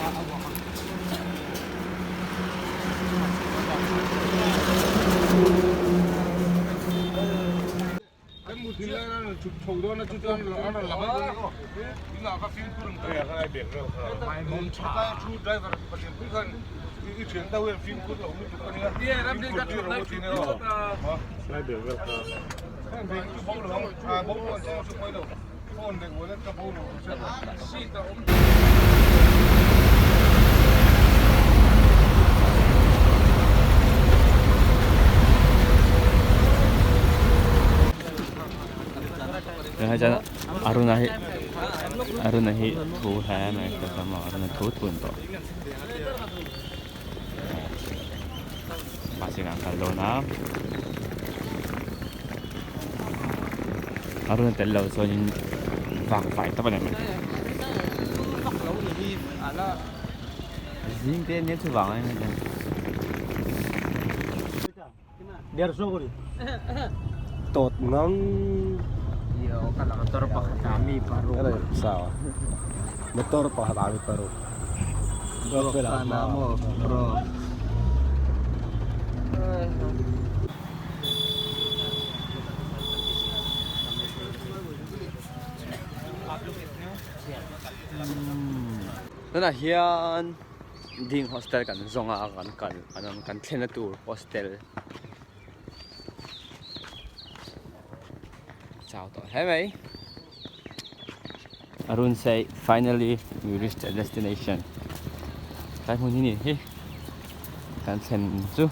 một tí nữa chụp thầu đó nó chụp nó là lắm cái nào các phim cũng được cái này biển rồi mai muốn trả chú đây và điểm cuối gần cái chuyến đâu là phim cũng lâu chụp cái này đi làm đi cắt chụp đây chụp nữa đây biển rồi cái này chụp bóng được không bóng còn cho chụp quay đâu phone để của nó chụp bóng được Rồi cho Arunahi thu hè này cái sao mà Arunahi thu tuần to masih ngangkat lona Arun tello so nhìn vàng phải tao này mình riêng tên nhớ thứ vàng này biar so kuri tot nang yo kalau motor pak kami baru ada sawa motor pa kami baru bela namo bro Đó là hiện ding hostel kan zonga kan anam kan thena tour hostel chào tao hey mate Arun say finally we reached the destination tại muốn ni hi kan sen chu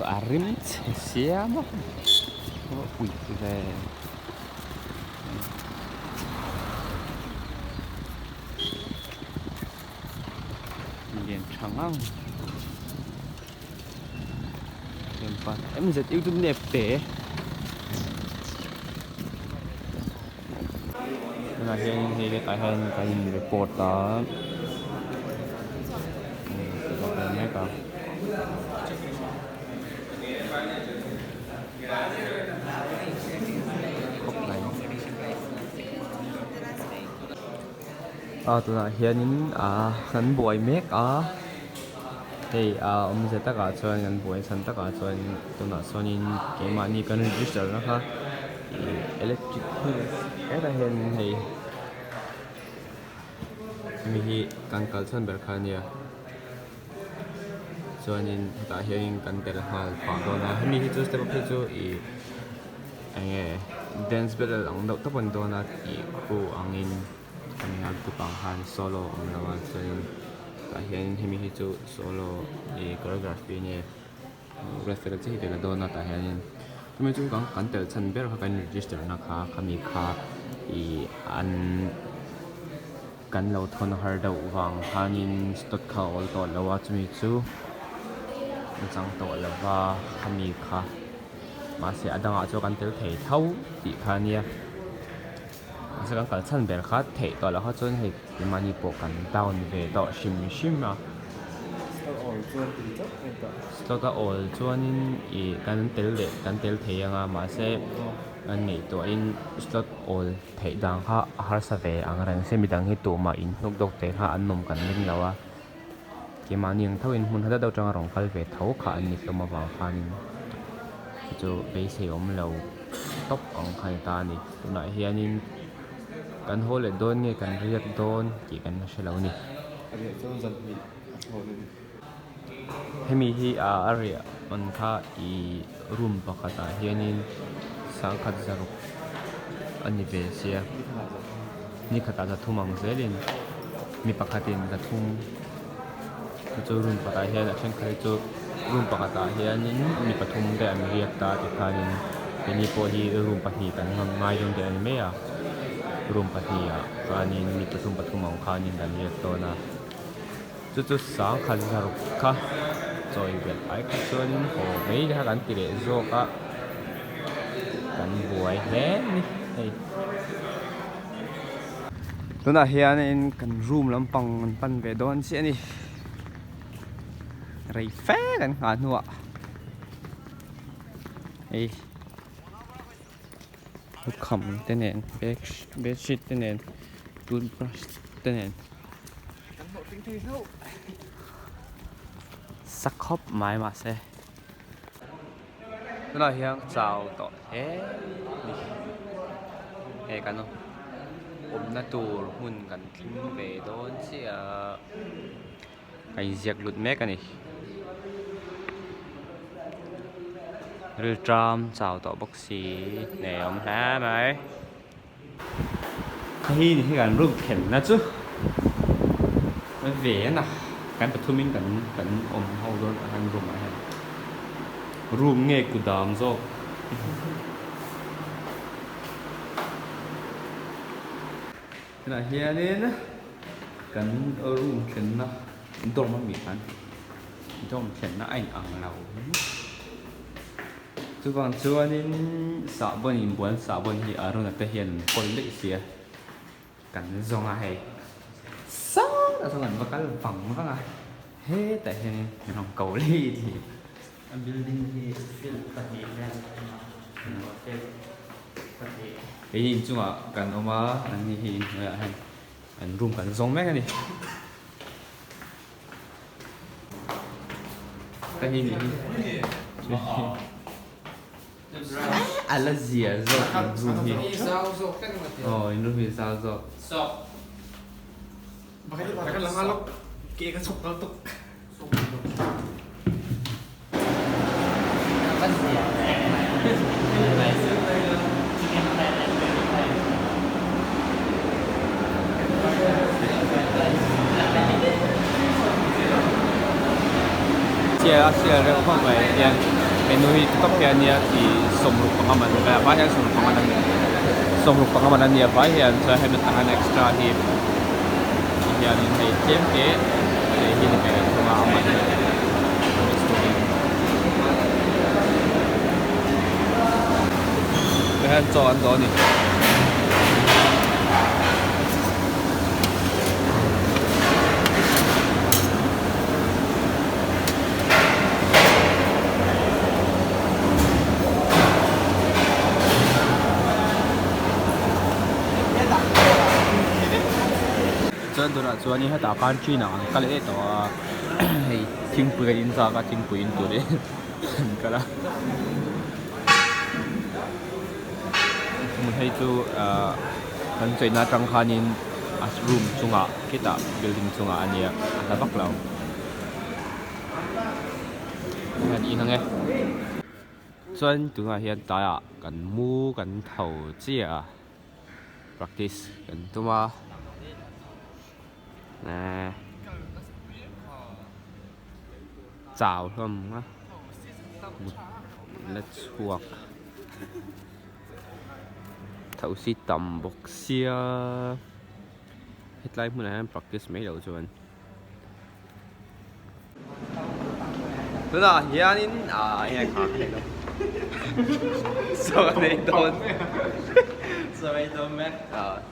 arim siamo ui về điện trắng tempat em rất yêu thích đẹp tệ là hiện cái tại hơn cái nhìn report đó cái này cả tụi nó hiện ngân bội mét thì ông sẽ tất cả cho ngân bội sẵn tất cả cho tụi nó cho nên cái mà như cái register nó ha electric cái là hiện thì mình cần cần sẵn bật khăn nha cho nên tại hiện cần để là khoảng đó là mình chỉ step up cho anh ấy dance better ang daw tapon do na ko ang in kami nagtupanghan solo ang naman so tahiyan himihicho solo choreography niya reference hi de do na tahiyan kami chu kang kantel chan ber ka kan register na kami an kan lo thon har daw wang hanin stot kha ol to lawa chumi chu chang to lawa kami mà sẽ đang ở chỗ căn tiểu thể thâu thì khá nia mà sẽ căn chân bề khá thể đó là họ cho nên thì mà như bộ căn đau về đó sim mà sau đó ở cho nên thì căn tiểu thể mà sẽ anh này tụi in slot all thể đang ha har sa về ang rang xem đang hi tụ mà in lúc độc thể ha anh nôm căn lên lâu cái mà niềng thâu in muốn hết đâu trong rong khal về thâu khá anh tụi mà vào phan cho bây giờ ông lâu tóc ông khai ta này nói hiện in cần hồ lệ đôn nghe cần riết đôn chỉ cần nó sẽ lâu nè hay mi hi area on kha i room pakata hiện in sang khát zaru anh về xe ni khata za thumang zelin mi pakatin za thum cho room pakata hiện là chen khai cho room pakata hianin mi pathum de an riak ta ti khanin ni po hi room pahi kan ngai dong de an me a room pahi a khanin mi pathum ang khanin dan riak to na chu sang khan zaru kha choi vel ai kha chuanin ho mei ha kan ti le zo ka kan buai he ni hei tuna hianin kan room lampang pan ve don si ani rây phéกันงานหัวลูกคำเต้นเองเบสชีตเต้นเองตูนบรัชเต้นเอง sắc khóc mãi mà xe đó là hiện chào tọt thế ê cái nó ôm na tù hunกันทิ้งvề đón chị cái giặc lụt mẹ cái này rồi tram chào tọt bác sĩ này ông hả mày thì gần rút khen na chứ nó về nè cái bật thông minh cần ôm hậu rồi anh rùm mà rùm nghe cụ đàm rồi cái này hiện lên cần ở rùm khen na đông mà bị phán đông khen na anh ăn nào chứ còn chưa nên sợ bên nhìn muốn sợ bên thì ở đâu là thể hiện con lịch sử cần dòng ai sao là sao gần cái phòng nó là hết tại lòng cầu ly thì building thì cái nhìn chung à cần ông mà anh thì anh room cần giống mấy cái này cái nhìn là gì à room thì room thì sao rồi Bakal lang alok. Kaya ka sok kaltok. Chia ra không phải yang nuôi top kia nia thì sum ruk pengaman apa yang sum pengaman nia apa yang saya hendak tahan extra di yang ini game ke ini kayak pengaman cái chọn đó nè chân tôi là cho anh hết tạo can truy nào cái lẽ đó hay chính bưởi in ra cái chính bưởi inตัวđấy cái đó mình hay tu kan chơi na trăng khanin as room chunga kita building chunga ania ta bak lau kan in nge chuan tunga hian ta kan mu kan thau chia practice kan tuma nè chào không á let's walk thấu si tầm bọc xia hết lại muốn em practice mấy đầu cho anh đúng rồi hiện in hiện khác này đâu sao này đâu sao ấy đâu mẹ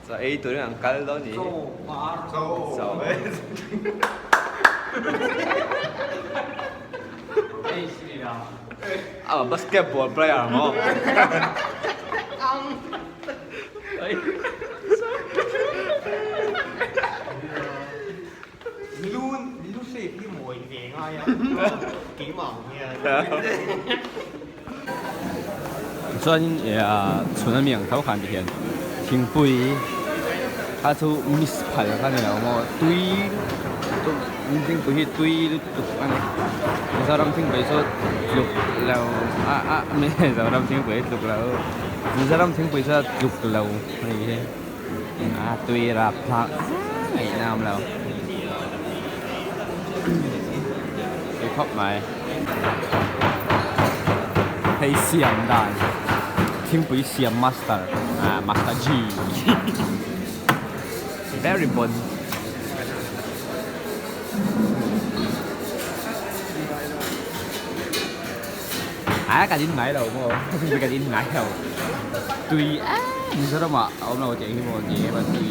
sao ấy tụi nó ăn cá đó nhỉ sao basketball player mà Lu xếp đi mồi về ngay á. Kỹ mỏng nha. cho nên纯的面头看的天挺贵，他就 miss 拍了看见了么？堆都已经不是堆都安尼，有时候听不说录了没有时候听不录了，有时候听不说录了那些堆了拍ไอ้น้ำแล้วไปพบไหมให้เสียงได้听不เสียง master master G very fun cái dính ngải đầu không không cái dính ngải đầu tùy như thế đó mà ông nào chạy cái món gì mà tùy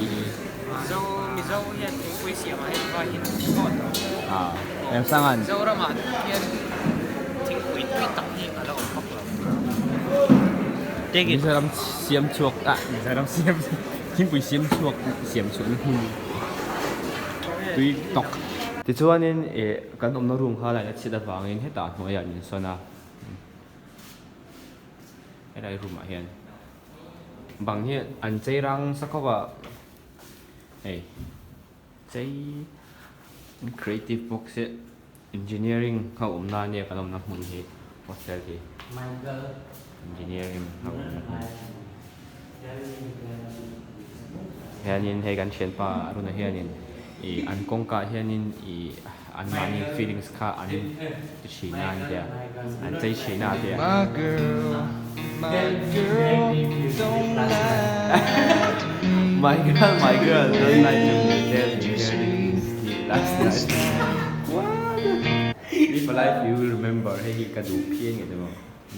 dâu hiện quay xỉa mà hiện hiện ngọt em sang anh dâu đó mà hiện chính quỷ tuy tập hiện là nó khóc rồi cái sa람 xiêm chuộc saram xiêm chính quỷ xiêm chuộc hun tui tok ti chuanin kan omna room kha lai na chida wangin heta hnuaiah in sona helai room ah hian bang hi an cheirang sakhawa ei chei creative box engineering ha omna ne kan omna hmun hi hostel hi engineering ha omna hianin he kan thian pa runa hianin an kongka hianin an mani feelings kha an china dia an chei china dia my girl don't lie my girl don't lie to me tell me last night live a life you will remember hey hi ka du phian nge demo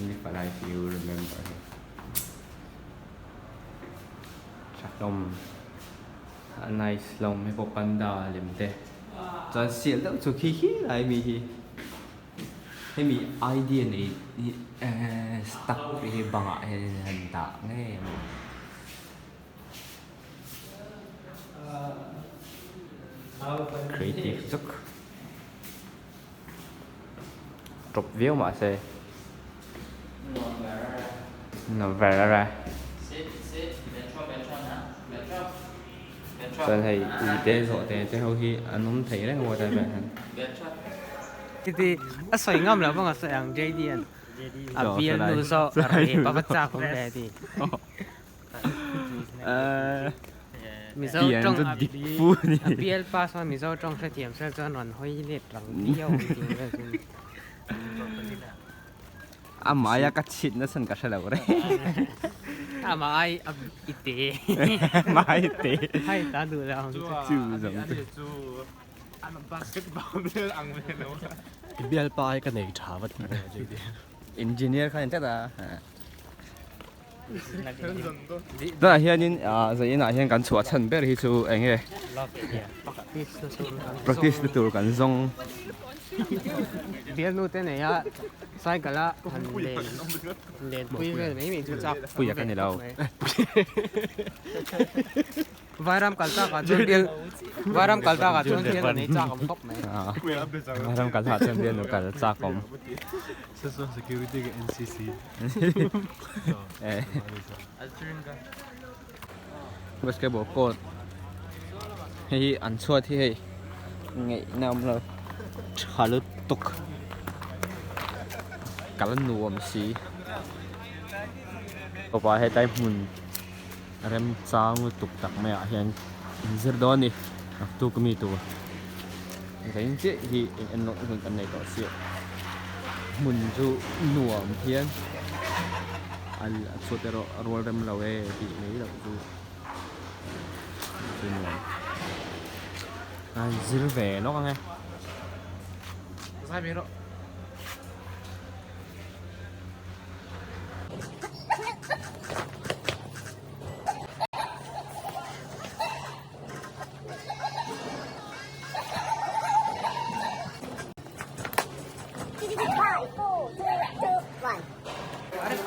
live a life you will remember chatom nice long mấy bộ panda liềm tê cho xịn lắm cho khi lại mi hay mi idea này stuck với bằng ạ hình tạ nghe creative rất trục viếu mà xe nó về ra cho thầy tế rồi tế hậu khi anh không thấy đấy ngồi tại vậy thì soi ngâm là bằng soi ang JD à biên nu so rồi bà bắt cha không để thì mình sao trong biên pass mà mình sao trong sẽ tiệm sẽ cho nó hơi liệt lằng tiêu mà ai cắt chít nó sân cắt sao đấy mà ai ite mà ai ite hay ta đủ rồi chú giống anh basketball nữa ăn lên đâu biên pa cái này trả vật engineer khai chắc là đó là hiện nhiên giờ này hiện cảnh chùa chân bé thì chú anh ấy practice the tour cảnh zong biên nu tên này á sai cả là hành lên bùi về mấy mình chú chọc bùi cái này đâu varam kalta ka chon biên varam kalta ka chon biên này chọc ông tóc này varam kalta chon biên nó cả chọc ông social security cái NCC basketball court hay ăn chua thì hay ngày nào là chả lứt tục cả lần nuông xí có phải hay tay mùn rem sao người tục tắc mẹ hiện giờ đó nè tu cái mi tu thấy chứ thì anh nói hơn cái này có xíu mùn chú nuông hiện anh số tero roll rem lawe thì mấy là chú nuông anh giữ về nó nghe sai biết rồi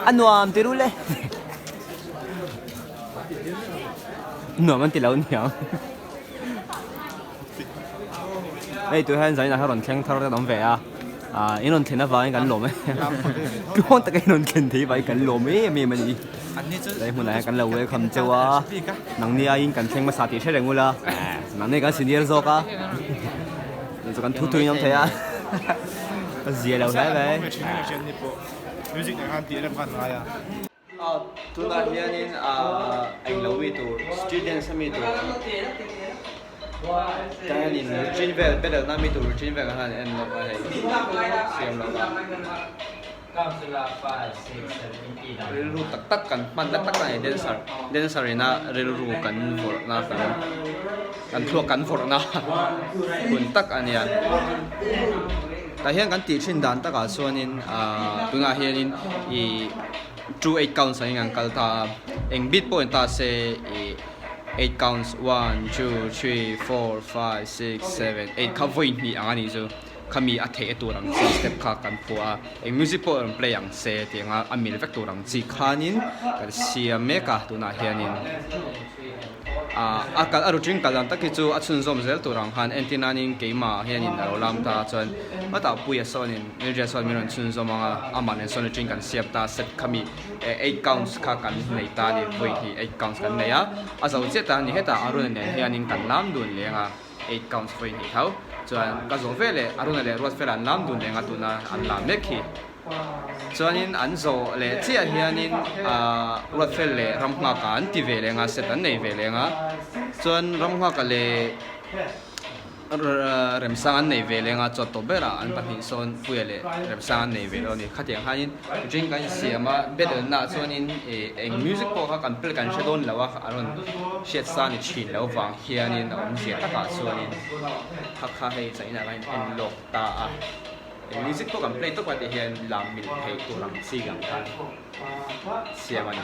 anh nuông thì rule nuông anh thì lâu nhiều đây tụi hắn giải là hai lần khen thao ra đóng về in lần khen nó vào anh cảnh lồm ấy cứ không tất cái lần khen thì vậy cảnh lồm ấy mày gì đây hôm nay cảnh lâu ấy không chơi nằng nia in cảnh khen mà sao thì sẽ được là nằng nia cảnh xin đi rồi cả rồi cảnh thu nhau thế gì đâu thế vậy music này han tiền là phần ai à tụi nó hiện in anh lâu ấy tụi student sami tụi cái này chuyên về bây giờ nam mi tụi chuyên về cái này em nói cái này xem nó relu tak kan man tak kan dancer na relu kan for na kan thua kan for na kun tak ania ta hian kan ti thin dan taka chuanin tunga hianin I two eight counts ang ang kalta eng beat point ta se 8 counts 1 2 3 4 5 6 7 8 ka voin hi angani chu kami athe turang si step kha kan phua eng music po ang play ang se tinga amil vek turang chi khanin kan sia meka tuna hianin akal aruting kalan taki chu achun zom zel turang han antenna nin keima hianin alolam ta chuan mata puya sonin energy son miron chun zom anga aman en son string kan siap ta set khami 8 counts kha kan nei ta ni voi hi 8 counts kan nei a azau che ta ni heta arun ne hianin kan lam dun lenga 8 counts voi ni thau chuan ka zo vele arun le ruat fel an lam dun lenga tuna an lam mek hi chuanin an zo le chia hianin ruat fel le ramhma ka an ti ve lenga set an nei ve lenga chuan ramhma ka le remsang an nei ve lenga chot to bera an pahnih sawn puya le remsang an nei ve lo ni khatiang hanin drink kan siama bet na chuanin eng music po kha kan pel kan shadon lawa aron shet sa ni chin lo wang hianin om zia taka chuanin kha hei chaina kan en lok ta a music po kan play to pati hian lam min thei turang sigang kan siama ni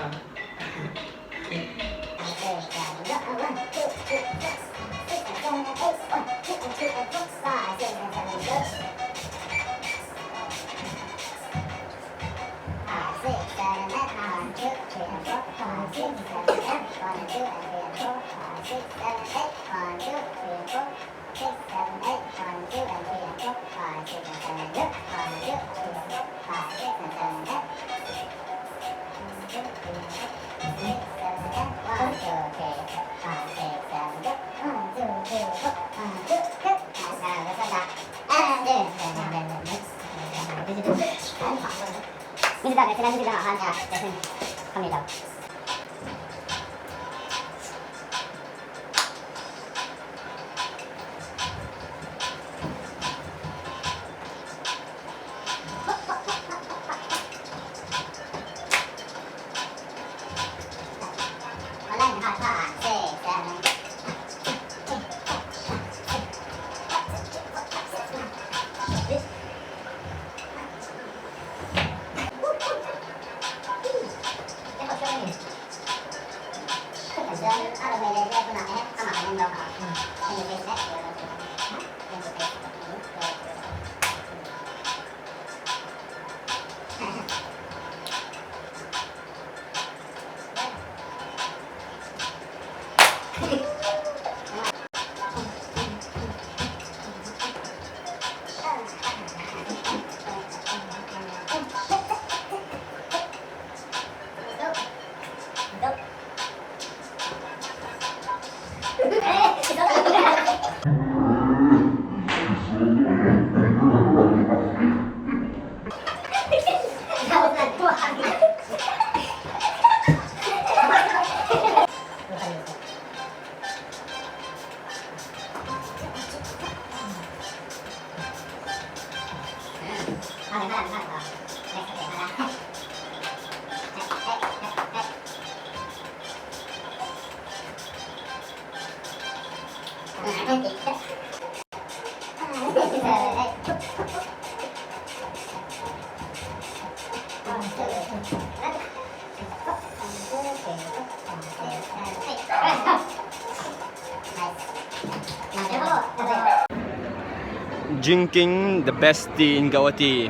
Drinking the best tea in Guwahati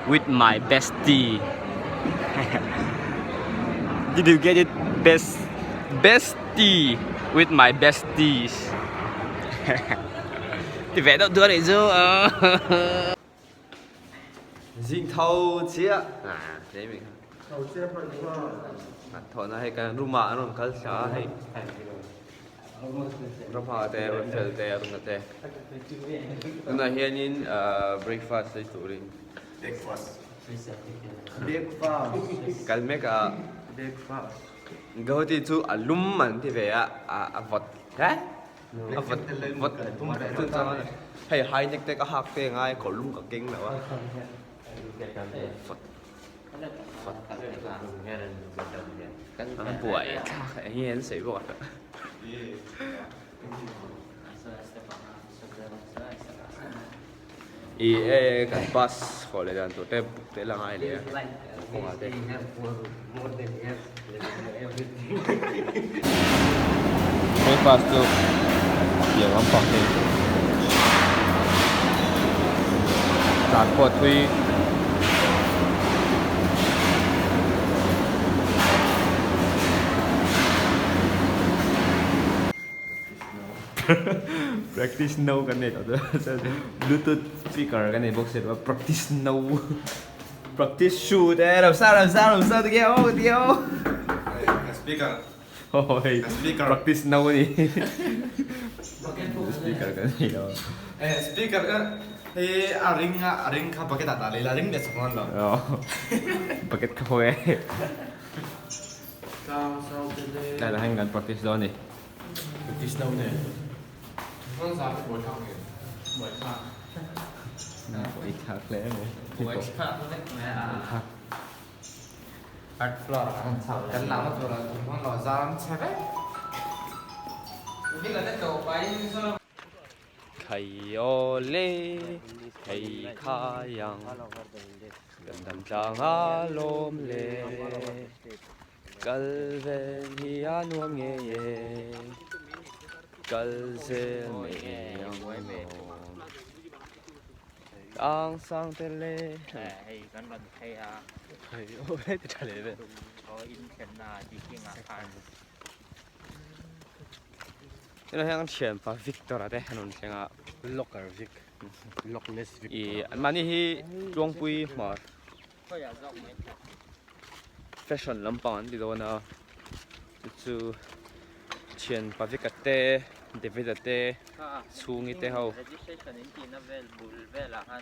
with my bestie. Did you get it? Best tea with my besties. Thì vẽ đâu đưa này chứ Dinh thâu chia đấy mình thọ nó hay cái rumah nó khá xa hay rumah teh hotel teh rumah teh nó hiện in breakfast đấy tụi mình breakfast kalme ka breakfast Guwahati tu alum man thì về vật thế vật hay hai nhắc tới cái hạt teh ngay cổ lum cả kinh nào á Phật Phật buổi hiền sấy bọt cái bus khỏi lại đàn tổ tép thế là ai đấy không à thế breakfast tu nhiều lắm phật đi cán bột tuy practice no กันเนี่ยตัว Bluetooth speaker กันเนี่ยบอกเสร็จว่า practice no practice shoot เราทราบตัวเดียว speaker โอ้ย practice no นี่ speaker กันนี่เรา speaker kan ring ka pakai tak tali la ring dia sangat lo อ๋อ paket kahoy ได้แล้วให้กัน practice ด้วยนี่ practice now ni kan sa buat kang ni buat kang อีกทักแล้วเลย buat kang ni meh art floor kan lama tu lah kan lo zalam cewek ini kan tu paling so ไข่โอเล่ไข่ข้ายังกันดำจางอารมณ์เล่กัลเวนฮิอานัวเงยกัลเซเมยังโมตังสังเตเล่ให้กันบันเทียไข่โอเล่ติดทะเลเลยเขาอินเทนนาที่ที่งานพันนี่เรายังเขียนพาวิกตอร์ได้ขนมเชียงอ่ะ locker Vic lockless Vic อีอันมันนี่ที่จวงปุยมาแฟชั่นลำปางที่โดนนะจู่เชียนพาวิกเต้เดวิดเต้ซูงิเต้เขา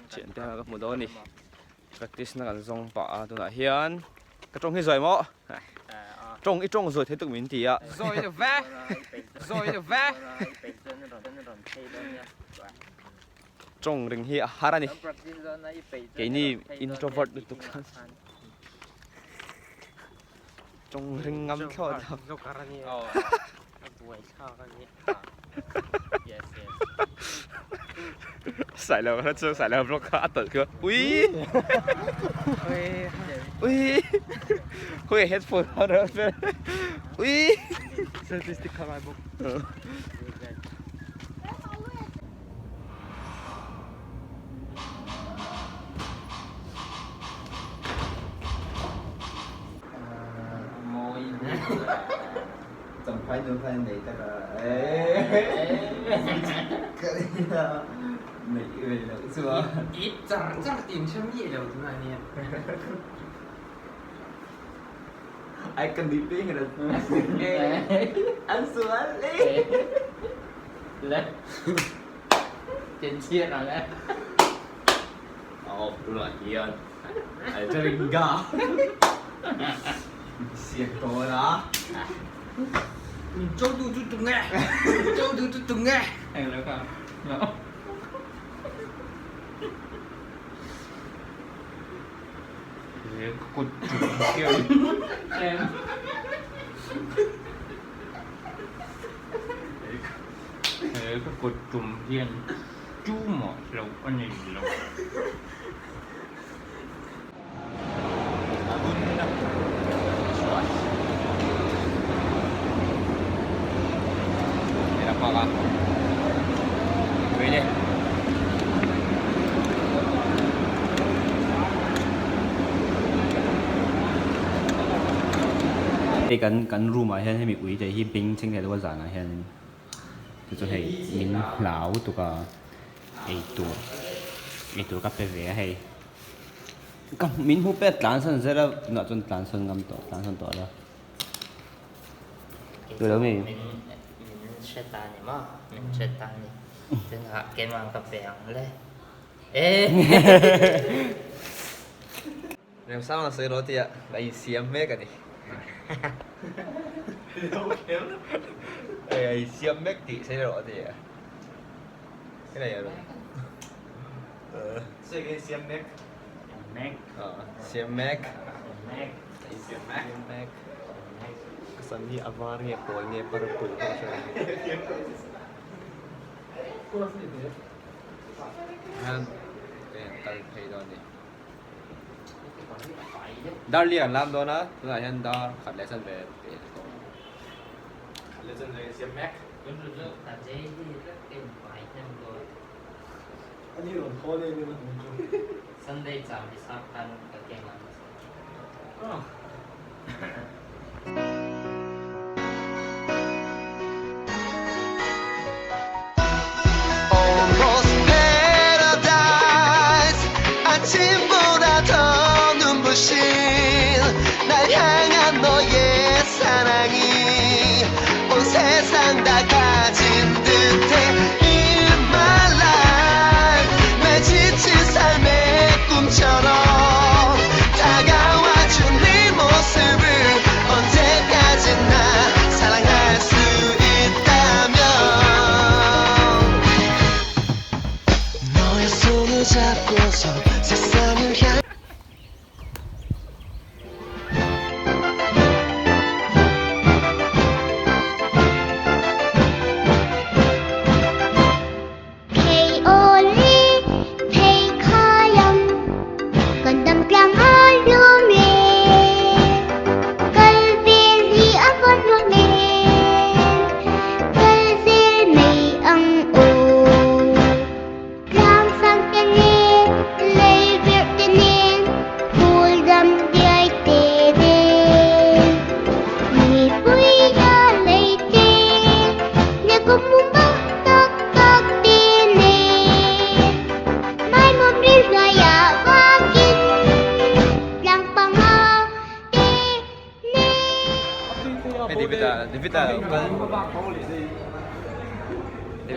เชียนเต้เขาก็หมดนี่ practice นักการส่งป่าตัวไหนเฮียนกระจงให้สวยมั้งจงอีจงสวยเท่ตุกมินทีอ่ะ rồi được vé rồi được vé จงริงเฮียฮารานี่เกนี่ introvert ทุกท่านจงริงงำเข้าทำ đâu cả ra nhiều buổi sau ra nhiều yes yes ใส่แล้วถ้าเจอใส่แล้วเราก็อัดตัดคืออุ้ย ôi อุ้ยคุย headphone เขาเด้ออุ้ย statistic không ai book จำไฟดูไฟไหนแต่ก็ก็ไม่เอ่ยแล้วสิวะ ít chẳng tìm xem gì đâu thế này nè I can be paying it anh suốt đi lên trên chia rồi đấy rồi hiền anh chơi bình gà xiết tôi đó châu du tu nghe châu du tu nghe anh nói không cột kia em cái cột trùm thiên chú mỏ lầu anh này lầu để làm sao cả về đi cái căn room mà hiện hay bị quỷ thì hi bình chính cái đó là gì hiện就係面lão tụi個eitu cái về hay cái miếng hút bét đàn sân sẽ là nó chân đàn sân ngâm tổ đó từ đó mình sẽ ta này mà mình sẽ ta này tức là cái mang cà phê ăn lên ê làm sao mà sấy đó thì ạ lại xiêm mấy cái này ai xiêm mấy tí sấy đó thì ạ cái này là sấy cái xiêm mấy nét xiêm mấy nét xiêm mấy kesan ni avar nghe pol nghe parapul han cái thấy đó này dar liền làm đó na là hiện dar khát lệ sân về khát lệ sân về xiêm mấy ta dễ đi rất tiền phải thêm rồi anh đi rồi khó lên luôn Sunday chạm thì sao tan cái game ăn 산다 가진 듯해 In my life 날 지친 삶의 꿈처럼 다가와준 네 모습을 언제까지나 사랑할 수 있다면 너의 손을 잡고서 세상을 향해 David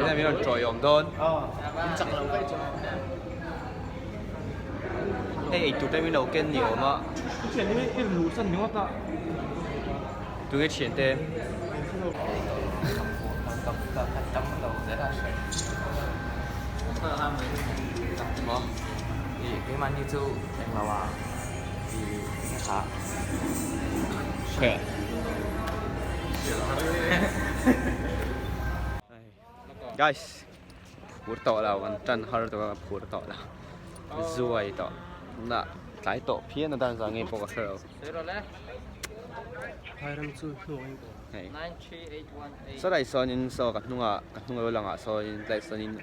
là mình trội ổn đôn. Hey, tụi đây mình đầu kiên nhiều mà. Chuyện này cái lũ sân nhiều lắm. Tụi cái chuyện tên. Cái man như chú anh là vào thì nghe khá. Khỏe. Guys, phur tọ làวันจันทร์เราตัวphur tọ là ruồi tọ, nè cái tọ phía nó đang rằng nghe bộ cái rồi. Sau này sau nên sau các nung lang à sau nên lại sau nên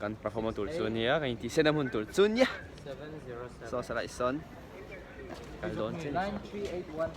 kan performa tour chuan nia kan ti senam hun tour chuan nia so sarai son kal don 9381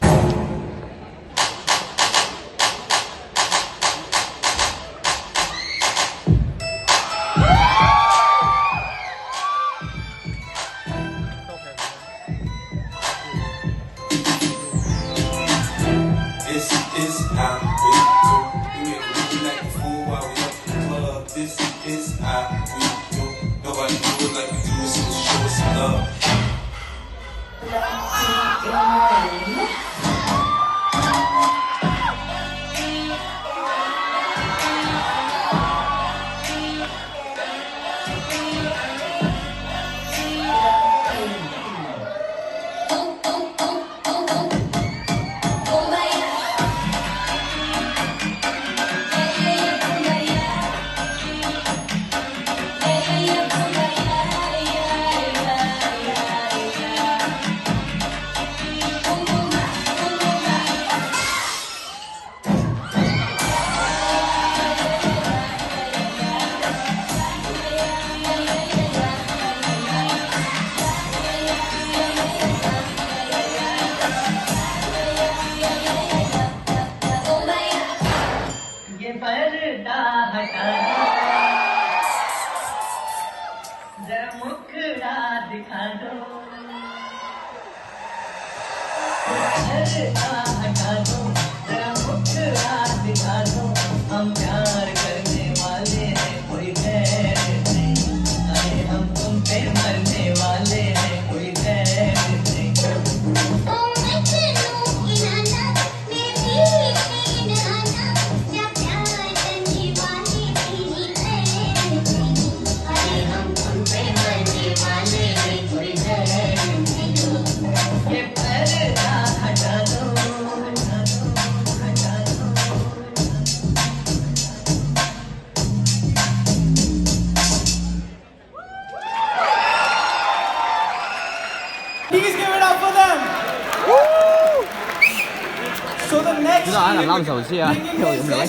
Chúng ta là làm sầu xia, hiểu không đấy?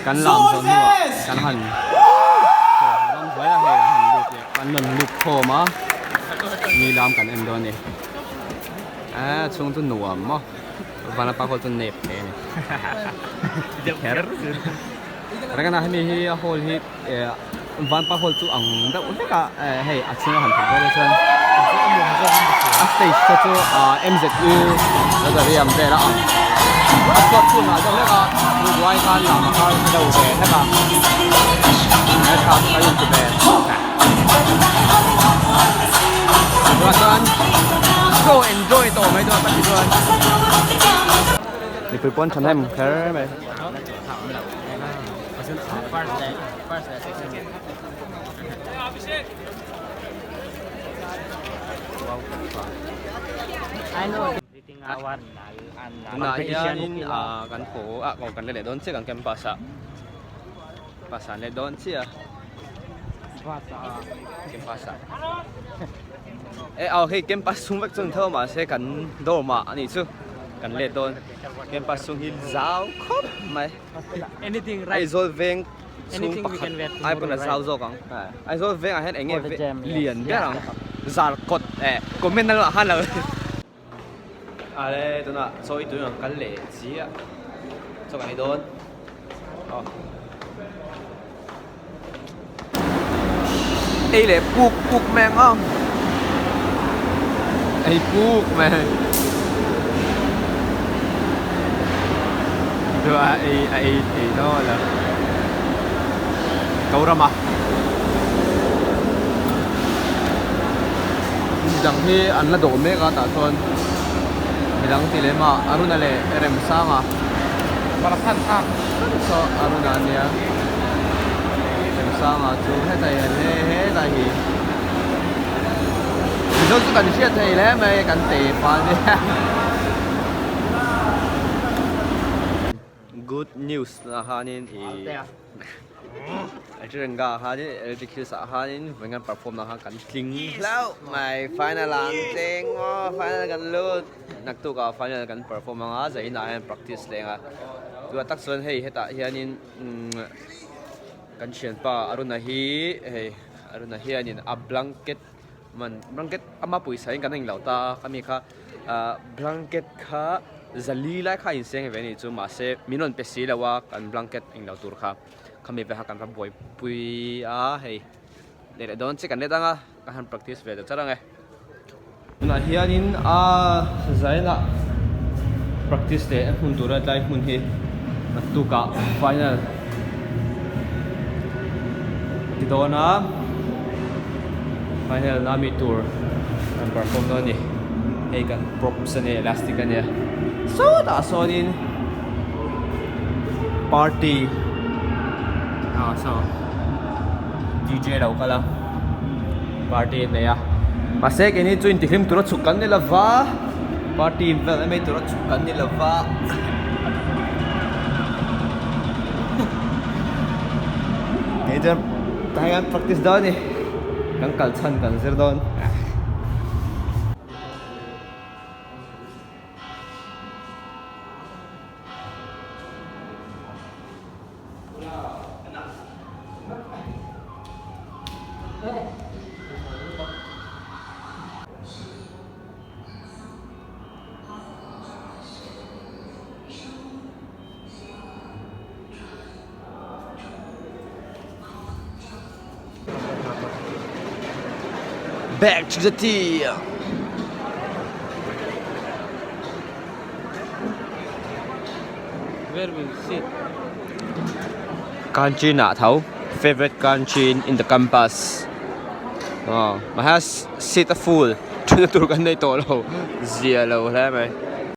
Cắn làm sầu xia, cắn hành. Làm với là hành lục, cắn lần lục khô mà, mi làm cắn em đó nè. Chung tu nua mà, và là bao nhiêu tu nếp thế nè. Khéo. Karena kan kami hi hol hi, van pa hol tu ang dah udah ka, hey, action han tu boleh kan? Stage tu MZU, ada riam deh lah. suốt phun là trong đấy cả người ngoài kan làm mà kan đầu về thế cả cái kan cái dùng về rồi con go enjoy tổ mấy đứa bắt đi luôn thì phải chân em cái mày Nah, yan kan po kung kan le doon siya kan kempasa. Pasan le doon siya. Kempasa. Okay, kempas sung vek chung thau ma se kan do ma ani chu. Kan le doon. Kempas sung hil zao khop mai. Anything right? Ai zol veng Anything we can wear ai pun zao zo kang. Ai zol veng a hen enge lian berang. Zar kot comment na han la. Đây, tôi nói, rồi tôi nói cái lệ gì á, cho cái này đôn, đây là buộc mèn không? Ai buộc mèn, rồi ai đó là câu ra mà, chẳng khi anh là đổ mẹ cả ta thôi. Bilang tilema aruna le rem sama Balapan ah. so aruna niya rem sama chu he tai he tai hi so chu kan sia thai le mai kan te pa ni good news na hanin Rengga hanin electric sa hanin dengan perform na kan kling lau mai final lang ting final kan lut nak tu ka final kan perform nga zai na han practice lenga tu tak son hei heta hianin kan chen pa aruna hi anin a blanket ama pui sai kan ing lauta kami kha blanket kha zali lai kha in seng ve ni chu ma se minon pe si lawa kan blanket ing lau tur kha kami ve ha kan boy pui hei le don che kan le danga kan practice ve da charang na hianin zaina practice le hun tura dai hun he natuka final ti dona final nami tour kan perform do ni hey kan props ani elastic ani so da sonin party so DJ đâu cả lang party này mà sẽ cái này chuyên tìm tụi nó chụp cảnh này là vá party về mấy tụi nó chụp cảnh này là vá cái giờ tay ăn practice đó đi càng cẩn thận càng dễ đón back to the tea. Where will sit? Canteen at how? Favorite canteen in the campus. Mà has sit a full. Tôi cái này tổ lâu, zia lâu thế mày.